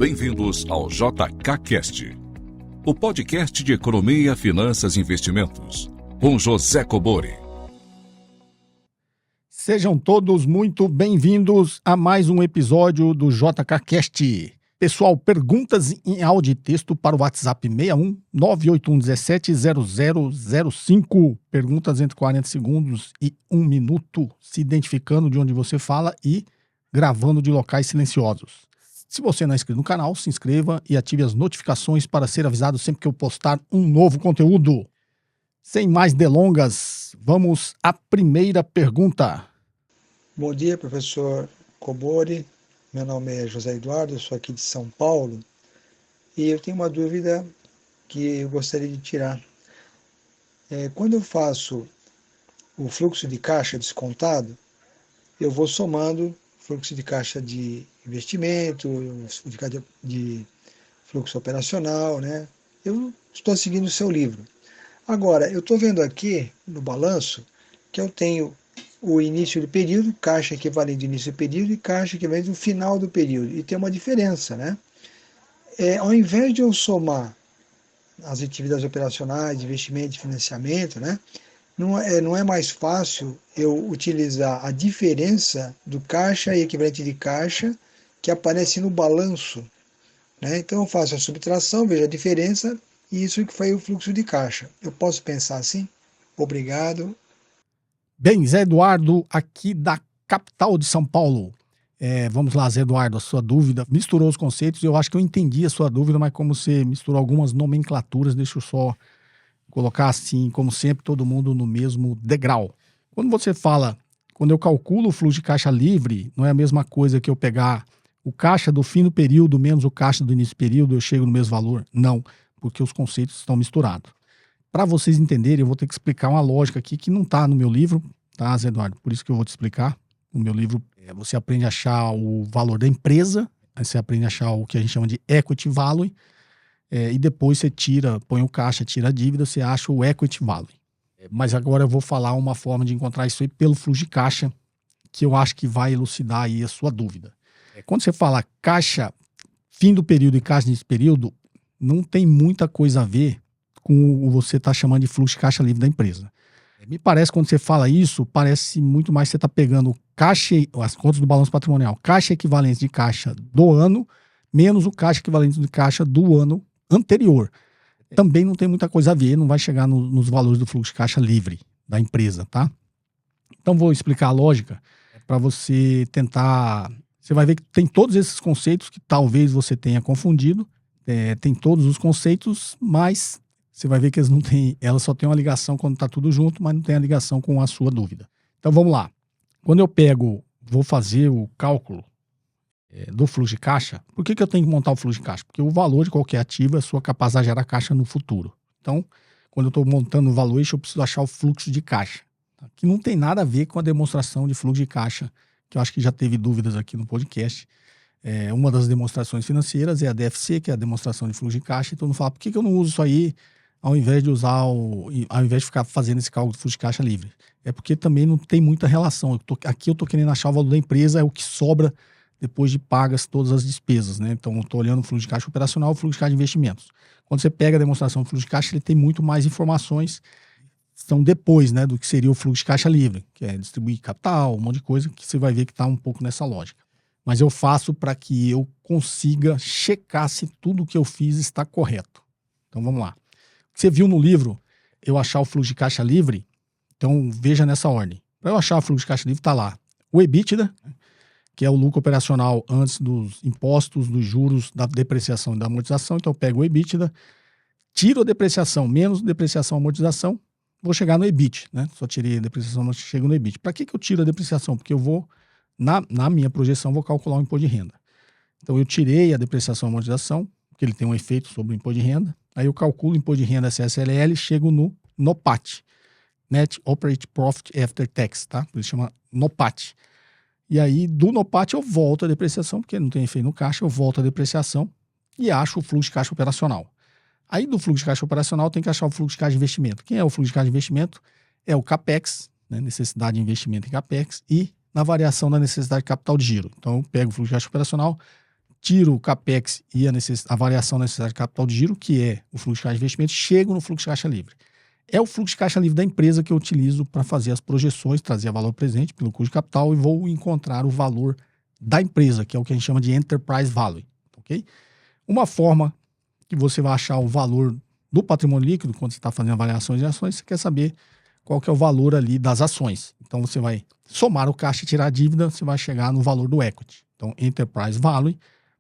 Bem-vindos ao JKCast, o podcast de economia, finanças e investimentos, com José Cobori. Sejam todos muito bem-vindos a mais um episódio do JKCast. Pessoal, perguntas em áudio e texto para o WhatsApp 61 981 17 0005. Perguntas entre 40 segundos e 1 minuto, se identificando de onde você fala e gravando de locais silenciosos. Se você não é inscrito no canal, se inscreva e ative as notificações para ser avisado sempre que eu postar um novo conteúdo. Sem mais delongas, vamos à primeira pergunta. Bom dia, professor Cobori. Meu nome é José Eduardo, eu sou aqui de São Paulo e eu tenho uma dúvida que eu gostaria de tirar. Quando eu faço o fluxo de caixa descontado, eu vou somando fluxo de caixa de investimento, de fluxo operacional, né? Eu estou seguindo o seu livro. Agora, eu estou vendo aqui no balanço que eu tenho o início do período, caixa equivalente do início do período e caixa equivalente do final do período. E tem uma diferença, né? Ao invés de eu somar as atividades operacionais, de investimento, de financiamento, né? Não é mais fácil eu utilizar a diferença do caixa e equivalente de caixa que aparece no balanço, né? Então eu faço a subtração, vejo a diferença e isso que foi o fluxo de caixa. Eu posso pensar assim? Obrigado. Bem, Zé Eduardo, aqui da capital de São Paulo. Vamos lá, Zé Eduardo, a sua dúvida. Misturou os conceitos, eu acho que eu entendi a sua dúvida, mas como você misturou algumas nomenclaturas, deixa eu só colocar assim, como sempre, todo mundo no mesmo degrau. Quando eu calculo o fluxo de caixa livre, não é a mesma coisa que eu pegar o caixa do fim do período menos o caixa do início do período, eu chego no mesmo valor? Não, porque os conceitos estão misturados. Para vocês entenderem, eu vou ter que explicar uma lógica aqui que não está no meu livro, tá, Zé Eduardo? Por isso que eu vou te explicar. No meu livro, você aprende a achar o valor da empresa, aí você aprende a achar o que a gente chama de equity value, e depois você põe o caixa, tira a dívida, você acha o equity value. Mas agora eu vou falar uma forma de encontrar isso aí pelo fluxo de caixa, que eu acho que vai elucidar aí a sua dúvida. Quando você fala caixa fim do período e caixa nesse período, não tem muita coisa a ver com o que você está chamando de fluxo de caixa livre da empresa. Me parece, quando você fala isso, parece muito mais que você está pegando caixa, as contas do balanço patrimonial, caixa equivalente de caixa do ano, menos o caixa equivalente de caixa do ano anterior. Também não tem muita coisa a ver, não vai chegar nos valores do fluxo de caixa livre da empresa, tá? Então vou explicar a lógica para você tentar. Você vai ver que tem todos esses conceitos que talvez você tenha confundido, tem todos os conceitos, mas você vai ver que elas só têm uma ligação quando está tudo junto, mas não tem a ligação com a sua dúvida. Então vamos lá. Quando eu vou fazer o cálculo do fluxo de caixa, por que eu tenho que montar o fluxo de caixa? Porque o valor de qualquer ativo é a sua capacidade de gerar caixa no futuro. Então, quando eu estou montando o valuation, eu preciso achar o fluxo de caixa, tá? Que não tem nada a ver com a demonstração de fluxo de caixa, que eu acho que já teve dúvidas aqui no podcast. Uma das demonstrações financeiras é a DFC, que é a demonstração de fluxo de caixa. Então, não fala, por que eu não uso isso aí ao invés de ficar fazendo esse cálculo de fluxo de caixa livre? É porque também não tem muita relação. Aqui eu estou querendo achar o valor da empresa, é o que sobra depois de pagas todas as despesas, né? Então, eu estou olhando o fluxo de caixa operacional e o fluxo de caixa de investimentos. Quando você pega a demonstração do fluxo de caixa, ele tem muito mais informações, são depois, né, do que seria o fluxo de caixa livre, que é distribuir capital, um monte de coisa, que você vai ver que está um pouco nessa lógica. Mas eu faço para que eu consiga checar se tudo que eu fiz está correto. Então, vamos lá. Você viu no livro eu achar o fluxo de caixa livre? Então, veja nessa ordem. Para eu achar o fluxo de caixa livre, está lá o EBITDA, que é o lucro operacional antes dos impostos, dos juros, da depreciação e da amortização. Então, eu pego o EBITDA, tiro a depreciação, menos depreciação e amortização, vou chegar no EBIT, né? Só tirei a depreciação, mas chego no EBIT. Para que eu tiro a depreciação? Porque eu vou, na minha projeção, vou calcular o imposto de renda. Então, eu tirei a depreciação e amortização, porque ele tem um efeito sobre o imposto de renda. Aí eu calculo o imposto de renda CSLL e chego no NOPAT, Net Operating Profit After Tax, tá? Ele chama NOPAT. E aí, do NOPAT, eu volto a depreciação, porque não tem efeito no caixa, eu volto a depreciação e acho o fluxo de caixa operacional. Aí, do fluxo de caixa operacional, tem que achar o fluxo de caixa de investimento. Quem é o fluxo de caixa de investimento? É o CAPEX, né, necessidade de investimento em CAPEX, e na variação da necessidade de capital de giro. Então, eu pego o fluxo de caixa operacional, tiro o CAPEX e a variação necessária de capital de giro, que é o fluxo de caixa de investimento, chego no fluxo de caixa livre. É o fluxo de caixa livre da empresa que eu utilizo para fazer as projeções, trazer valor presente pelo custo de capital e vou encontrar o valor da empresa, que é o que a gente chama de Enterprise Value. Ok? Uma forma que você vai achar o valor do patrimônio líquido, quando você está fazendo avaliações de ações, você quer saber qual que é o valor ali das ações. Então, você vai somar o caixa e tirar a dívida, você vai chegar no valor do equity. Então, Enterprise Value,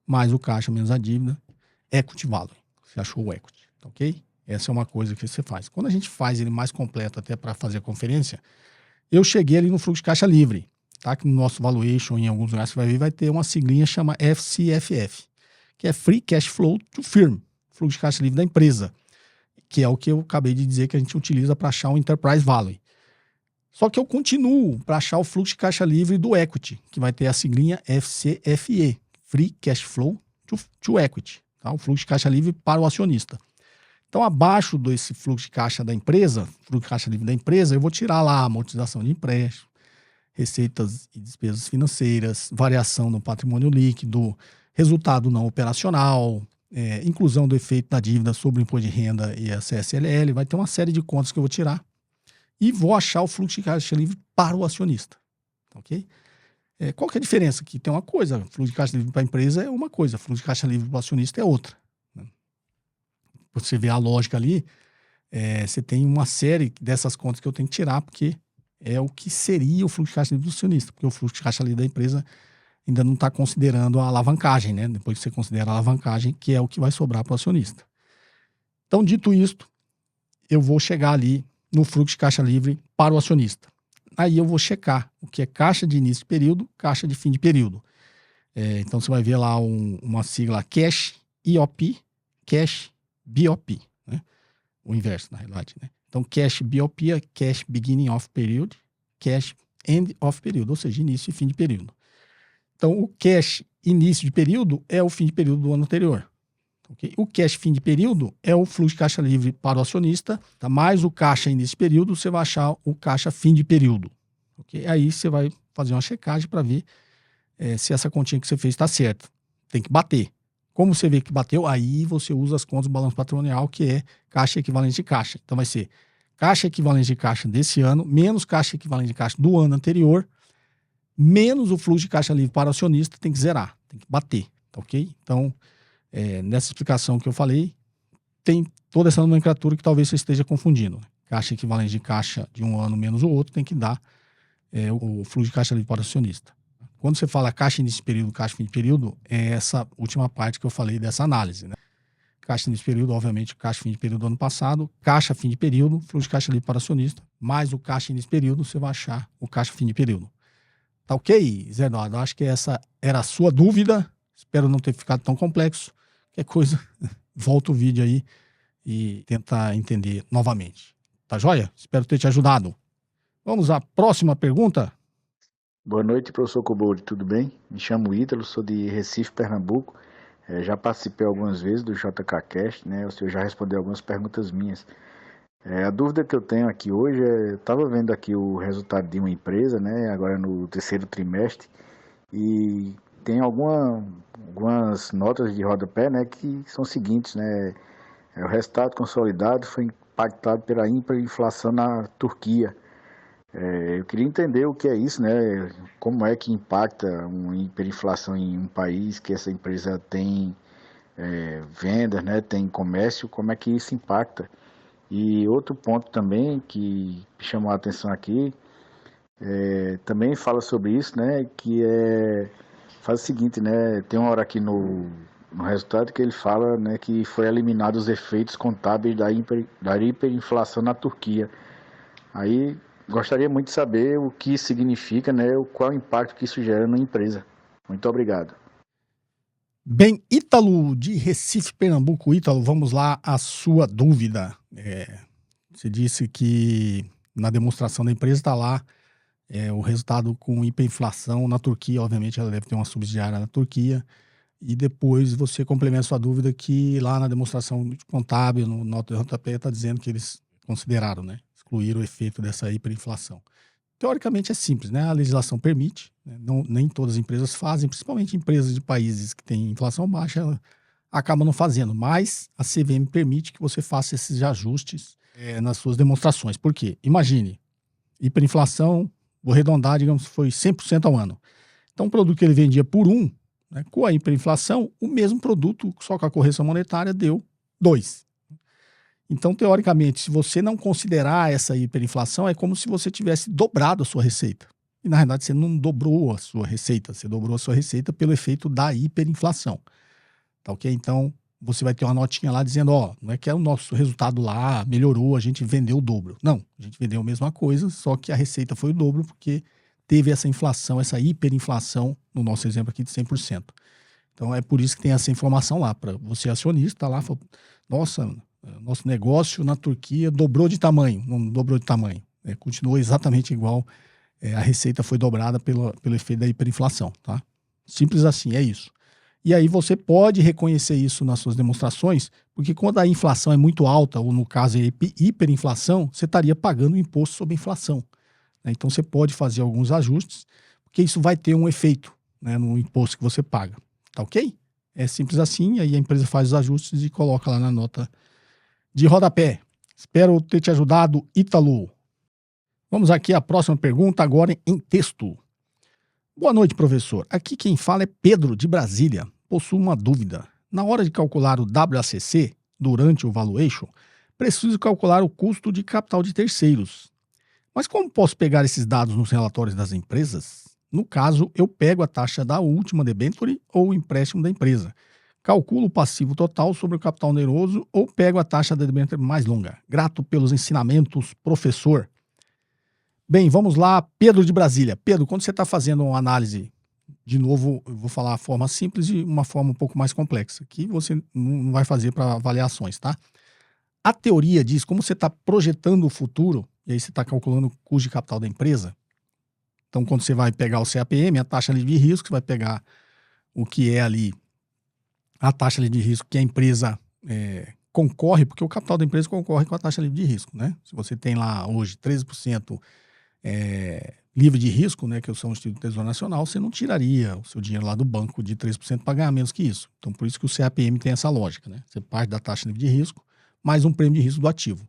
mais o caixa menos a dívida, Equity Value. Você achou o equity, ok? Essa é uma coisa que você faz. Quando a gente faz ele mais completo até para fazer a conferência, eu cheguei ali no fluxo de caixa livre, tá? Que no nosso valuation, em alguns lugares você vai ver, vai ter uma siglinha chama FCFF, que é Free Cash Flow to Firm, fluxo de caixa livre da empresa, que é o que eu acabei de dizer que a gente utiliza para achar o Enterprise Value. Só que eu continuo para achar o fluxo de caixa livre do equity, que vai ter a siglinha FCFE, Free Cash Flow to Equity, tá? O fluxo de caixa livre para o acionista. Então, abaixo desse fluxo de caixa da empresa, fluxo de caixa livre da empresa, eu vou tirar lá a amortização de empréstimo, receitas e despesas financeiras, variação no patrimônio líquido, resultado não operacional, inclusão do efeito da dívida sobre o imposto de renda e a CSLL, vai ter uma série de contas que eu vou tirar e vou achar o fluxo de caixa livre para o acionista, ok? Qual que é a diferença? Que tem uma coisa, fluxo de caixa livre para a empresa é uma coisa, fluxo de caixa livre para o acionista é outra. Né? Você vê a lógica ali, você tem uma série dessas contas que eu tenho que tirar, porque é o que seria o fluxo de caixa livre do acionista, porque o fluxo de caixa livre da empresa ainda não está considerando a alavancagem, né? Depois que você considera a alavancagem, que é o que vai sobrar para o acionista. Então, dito isto, eu vou chegar ali no fluxo de caixa livre para o acionista. Aí eu vou checar o que é caixa de início de período, caixa de fim de período. Então você vai ver lá uma sigla Cash EOP, Cash BOP, né? O inverso, na realidade, né? Então Cash BOP é Cash Beginning of Period, Cash End of Period, ou seja, início e fim de período. Então o Cash início de período é o fim de período do ano anterior. Okay? O cash fim de período é o fluxo de caixa livre para o acionista, tá? Mais o caixa início de período, você vai achar o caixa fim de período. Okay? Aí você vai fazer uma checagem para ver se essa continha que você fez está certa. Tem que bater. Como você vê que bateu, aí você usa as contas do balanço patrimonial, que é caixa equivalente de caixa. Então vai ser caixa equivalente de caixa desse ano, menos caixa equivalente de caixa do ano anterior, menos o fluxo de caixa livre para o acionista, tem que zerar, tem que bater. Tá, ok? Então, nessa explicação que eu falei, tem toda essa nomenclatura que talvez você esteja confundindo. Caixa equivalente de caixa de um ano menos o outro tem que dar o fluxo de caixa livre para o acionista. Quando você fala caixa início de período, caixa fim de período, é essa última parte que eu falei dessa análise, né? Caixa início de período, obviamente, caixa fim de período do ano passado, caixa fim de período, fluxo de caixa livre para o acionista, mais o caixa início de período, você vai achar o caixa fim de período. Tá ok, Zé Eduardo? Acho que essa era a sua dúvida. Espero não ter ficado tão complexo. Qualquer coisa, volta o vídeo aí e tenta entender novamente. Tá joia? Espero ter te ajudado. Vamos à próxima pergunta. Boa noite, professor Cobori, tudo bem? Me chamo Ítalo, sou de Recife, Pernambuco. Já participei algumas vezes do JKCast, né? O senhor já respondeu algumas perguntas minhas. A dúvida que eu tenho aqui hoje eu estava vendo aqui o resultado de uma empresa, né? Agora no terceiro trimestre, e tem algumas notas de rodapé, né, que são seguintes, né? O resultado consolidado foi impactado pela hiperinflação na Turquia. Eu queria entender o que é isso, né? Como é que impacta uma hiperinflação em um país que essa empresa tem vendas, né? Tem comércio, como é que isso impacta? E outro ponto também que chamou a atenção aqui, também fala sobre isso, né? Que faz o seguinte, né? Tem uma hora aqui no resultado que ele fala, né, que foi eliminado os efeitos contábeis da hiperinflação na Turquia. Aí gostaria muito de saber o que significa, né? Qual o impacto que isso gera na empresa. Muito obrigado. Bem, Ítalo de Recife, Pernambuco. Ítalo, vamos lá a sua dúvida. Você disse que na demonstração da empresa está lá o resultado com hiperinflação na Turquia. Obviamente ela deve ter uma subsidiária na Turquia. E depois você complementa sua dúvida que lá na demonstração contábil, no nota de rodapé, está dizendo que eles consideraram, né? Excluir o efeito dessa hiperinflação. teoricamente é simples, né? A legislação permite, né? Nem todas as empresas fazem, principalmente empresas de países que têm inflação baixa, acabam não fazendo, mas a CVM permite que você faça esses ajustes nas suas demonstrações. Por quê? Imagine, hiperinflação, vou arredondar, digamos que foi 100% ao ano. Então, um produto que ele vendia por 1, né, com a hiperinflação, o mesmo produto, só com a correção monetária, deu 2. Então, teoricamente, se você não considerar essa hiperinflação, é como se você tivesse dobrado a sua receita. E, na verdade, você não dobrou a sua receita, você dobrou a sua receita pelo efeito da hiperinflação. Tá ok? Então, você vai ter uma notinha lá dizendo, ó, não é que o nosso resultado lá melhorou, a gente vendeu o dobro. Não, a gente vendeu a mesma coisa, só que a receita foi o dobro porque teve essa inflação, essa hiperinflação, no nosso exemplo aqui, de 100%. Então, é por isso que tem essa informação lá, para você acionista, lá, fala, nossa, nosso negócio na Turquia dobrou de tamanho. Não dobrou de tamanho, continuou exatamente igual, a receita foi dobrada pelo efeito da hiperinflação, tá? Simples assim, é isso. E aí você pode reconhecer isso nas suas demonstrações, porque quando a inflação é muito alta, ou no caso é hiperinflação, você estaria pagando o imposto sobre a inflação, né? Então você pode fazer alguns ajustes, porque isso vai ter um efeito, né, no imposto que você paga, tá ok? É simples assim, aí a empresa faz os ajustes e coloca lá na nota de rodapé. Espero ter te ajudado, Ítalo. Vamos aqui à próxima pergunta, agora em texto. Boa noite, professor. Aqui quem fala é Pedro, de Brasília. Possuo uma dúvida. Na hora de calcular o WACC, durante o valuation, preciso calcular o custo de capital de terceiros. Mas como posso pegar esses dados nos relatórios das empresas? No caso, eu pego a taxa da última debenture ou o empréstimo da empresa. Calculo o passivo total sobre o capital oneroso ou pego a taxa da debênture mais longa. Grato pelos ensinamentos, professor. Bem, vamos lá, Pedro de Brasília. Pedro, quando você está fazendo uma análise, de novo, eu vou falar a forma simples e uma forma um pouco mais complexa, que você não vai fazer para avaliações, tá? A teoria diz, como você está projetando o futuro, e aí você está calculando o custo de capital da empresa, então quando você vai pegar o CAPM, a taxa livre de risco, você vai pegar o que é ali a taxa livre de risco que a empresa concorre, porque o capital da empresa concorre com a taxa livre de risco, né? Se você tem lá hoje 13% livre de risco, né, que são o Instituto do Tesouro Nacional, você não tiraria o seu dinheiro lá do banco de 13% para ganhar menos que isso. Então, por isso que o CAPM tem essa lógica, né? Você parte da taxa livre de risco, mais um prêmio de risco do ativo.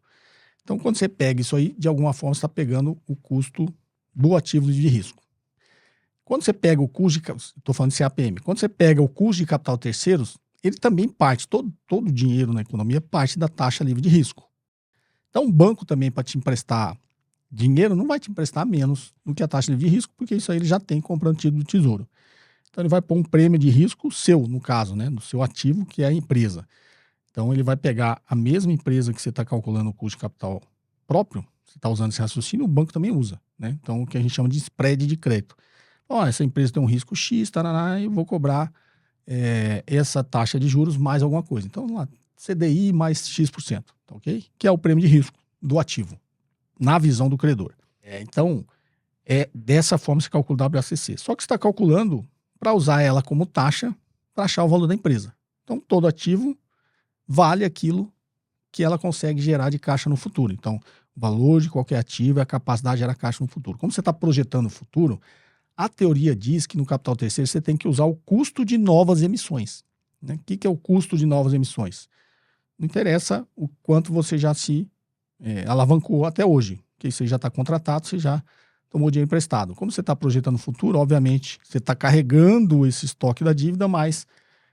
Então, quando você pega isso aí, de alguma forma, você está pegando o custo do ativo de risco. Quando você pega o custo de... Estou falando de CAPM. Quando você pega o custo de capital terceiros, ele também parte, todo o dinheiro na economia parte da taxa livre de risco. Então, o banco também, para te emprestar dinheiro, não vai te emprestar menos do que a taxa livre de risco, porque isso aí ele já tem comprando título do Tesouro. Então, ele vai pôr um prêmio de risco seu, no caso, né, do seu ativo, que é a empresa. Então, ele vai pegar a mesma empresa que você está calculando o custo de capital próprio, você está usando esse raciocínio, o banco também usa, né? Então, o que a gente chama de spread de crédito. Ó, essa empresa tem um risco X, taraná, e eu vou cobrar essa taxa de juros mais alguma coisa. Então, lá, CDI mais X%, tá ok? Que é o prêmio de risco do ativo, na visão do credor. Então, dessa forma se calcula o WACC. Só que você está calculando para usar ela como taxa para achar o valor da empresa. Então, todo ativo vale aquilo que ela consegue gerar de caixa no futuro. Então, o valor de qualquer ativo é a capacidade de gerar caixa no futuro. Como você está projetando o futuro, a teoria diz que no capital terceiro você tem que usar o custo de novas emissões, né? O que é o custo de novas emissões? Não interessa o quanto você já se alavancou até hoje, que você já está contratado, você já tomou dinheiro emprestado. Como você está projetando o futuro, obviamente, você está carregando esse estoque da dívida, mas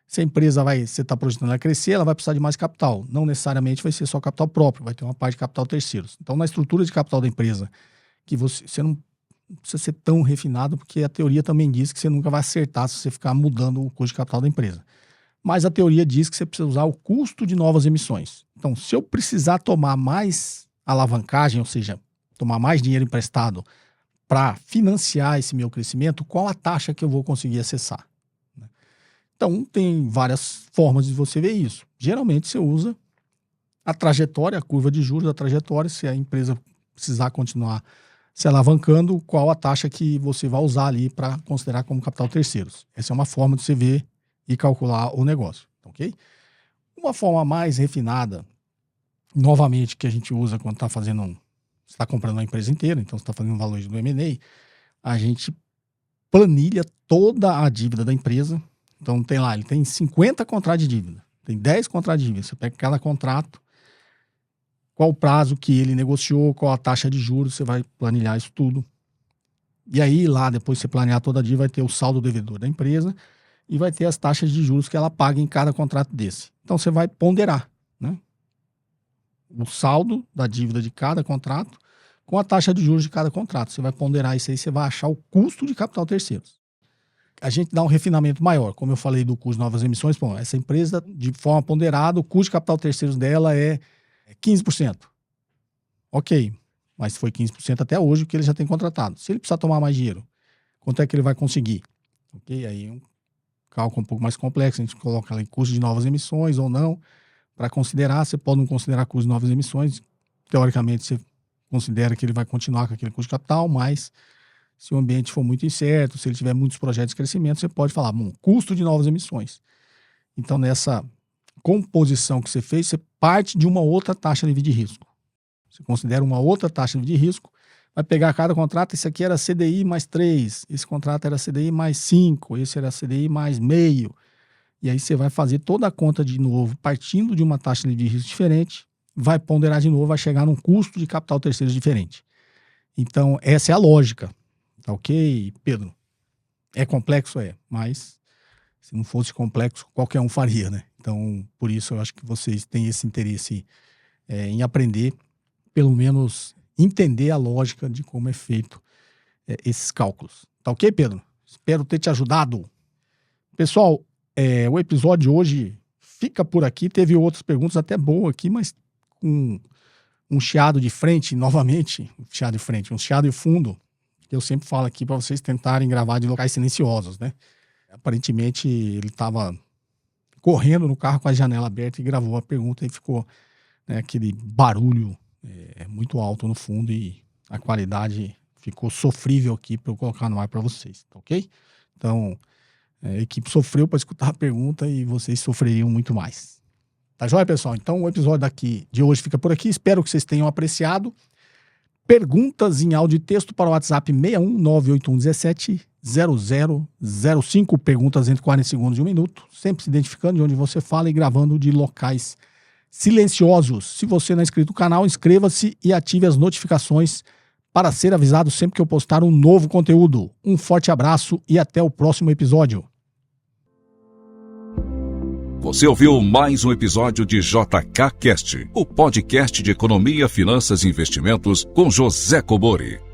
se a empresa você está projetando ela crescer, ela vai precisar de mais capital. Não necessariamente vai ser só capital próprio, vai ter uma parte de capital terceiros. Então, na estrutura de capital da empresa, que você não precisa ser tão refinado, porque a teoria também diz que você nunca vai acertar se você ficar mudando o custo de capital da empresa. Mas a teoria diz que você precisa usar o custo de novas emissões. Então, se eu precisar tomar mais alavancagem, ou seja, tomar mais dinheiro emprestado para financiar esse meu crescimento, qual a taxa que eu vou conseguir acessar? Então, tem várias formas de você ver isso. Geralmente, você usa a trajetória, a curva de juros da trajetória, se a empresa precisar continuar se alavancando, qual a taxa que você vai usar ali para considerar como capital terceiros. Essa é uma forma de você ver e calcular o negócio, ok? Uma forma mais refinada, novamente, que a gente usa quando está fazendo você está comprando uma empresa inteira, então você está fazendo um valor do M&A, a gente planilha toda a dívida da empresa. Então tem lá, ele tem 50 contratos de dívida, tem 10 contratos de dívida. Você pega cada contrato, qual o prazo que ele negociou, qual a taxa de juros, você vai planilhar isso tudo. E aí lá, depois de você planear toda a dívida, vai ter o saldo devedor da empresa e vai ter as taxas de juros que ela paga em cada contrato desse. Então você vai ponderar, né, o saldo da dívida de cada contrato com a taxa de juros de cada contrato. Você vai ponderar isso aí, você vai achar o custo de capital terceiros. A gente dá um refinamento maior. Como eu falei do custo de novas emissões, bom, essa empresa, de forma ponderada, o custo de capital terceiros dela é 15%. Ok, mas foi 15% até hoje, o que ele já tem contratado. Se ele precisar tomar mais dinheiro, quanto é que ele vai conseguir? Ok, aí é um cálculo um pouco mais complexo, a gente coloca ali custo de novas emissões ou não. Para considerar, você pode não considerar custo de novas emissões. Teoricamente, você considera que ele vai continuar com aquele custo de capital, mas se o ambiente for muito incerto, se ele tiver muitos projetos de crescimento, você pode falar, bom, custo de novas emissões. Então, nessa composição que você fez, você parte de uma outra taxa livre de risco. Você considera uma outra taxa livre de risco, vai pegar cada contrato, esse aqui era CDI mais 3, esse contrato era CDI mais 5, esse era CDI mais meio. E aí você vai fazer toda a conta de novo, partindo de uma taxa de risco diferente, vai ponderar de novo, vai chegar num custo de capital terceiro diferente. Então, essa é a lógica. Tá ok, Pedro? É complexo? É, mas se não fosse complexo, qualquer um faria, né? Então, por isso eu acho que vocês têm esse interesse em aprender, pelo menos entender a lógica de como é feito esses cálculos. Tá ok, Pedro? Espero ter te ajudado. Pessoal, o episódio de hoje fica por aqui. Teve outras perguntas até boas aqui, mas com um chiado de frente, novamente, um chiado de fundo, que eu sempre falo aqui para vocês tentarem gravar de locais silenciosos, né? Aparentemente, ele estava correndo no carro com a janela aberta e gravou a pergunta e ficou, né, aquele barulho muito alto no fundo e a qualidade ficou sofrível aqui para eu colocar no ar para vocês, tá ok? Então, a equipe sofreu para escutar a pergunta e vocês sofreriam muito mais. Tá joia, pessoal? Então o episódio de hoje fica por aqui. Espero que vocês tenham apreciado. Perguntas em áudio e texto para o WhatsApp 61981170005. Perguntas entre 40 segundos e 1 minuto. Sempre se identificando de onde você fala e gravando de locais silenciosos. Se você não é inscrito no canal, inscreva-se e ative as notificações para ser avisado sempre que eu postar um novo conteúdo. Um forte abraço e até o próximo episódio. Você ouviu mais um episódio de JK Cast, o podcast de economia, finanças e investimentos com José Cobori.